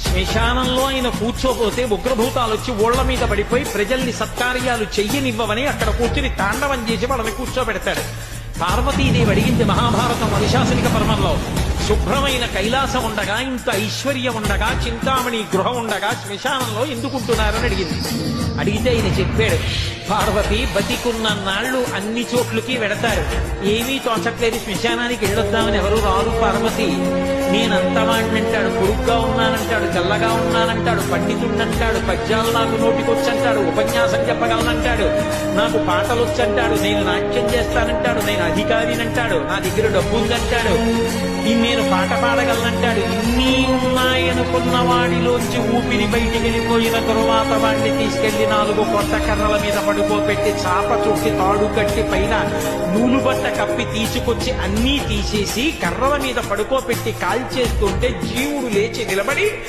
శ్మశానంలో ఆయన కూర్చోపోతే ఉగ్రభూతాలు వచ్చి ఓళ్ల మీద పడిపోయి ప్రజల్ని సత్కార్యాలు చెయ్యనివ్వవని అక్కడ కూర్చుని తాండవం చేసి వాళ్ళని కూర్చోబెడతాడు. పార్వతీదేవి అడిగింది మహాభారతం అనుశాసనిక పర్వంలో, శుభ్రమైన కైలాసం ఉండగా, ఇంత ఐశ్వర్యం ఉండగా, చింతామణి గృహం ఉండగా శ్మశానంలో ఎందుకుంటున్నారని అడిగింది. అడిగితే ఆయన చెప్పాడు, పార్వతి బతికున్న నాళ్లు అన్ని చోట్లకి వెడతారు, ఏమీ తోచట్లేదు, శ్మశానానికి వెళ్ళొద్దామని ఎవరు రారు పార్వతి. నేనంతవాణ్ణంటాడు, పొడుగ్గా ఉన్నానంటాడు, తెల్లగా ఉన్నానంటాడు, పండితుడంటాడు, పద్యాలు నాకు నోటికొచ్చంటాడు, ఉపన్యాసం చెప్పగలనంటాడు, నాకు పాటలు వచ్చంటాడు, నేను నాట్యం చేస్తానంటాడు, నేను అధికారినంటాడు, నా దగ్గర డబ్బు ఉందంటాడు, నేను పాట పాడగలనంటాడు. ఇన్ని ఉన్నాయనుకున్న వాడిలోంచి ఊపిరి బయటికి వెళ్ళిపోయిన తరువాత వాడిని తీసుకెళ్లి 4 కొత్త కర్రల మీద పడుకోబెట్టి చాప చుట్టి తాడు కట్టి పైన నూలు బట్ట కప్పి తీసుకొచ్చి అన్నీ తీసేసి కర్రల మీద పడుకోబెట్టి కాల్చేస్తుంటే జీవుడు లేచి నిలబడి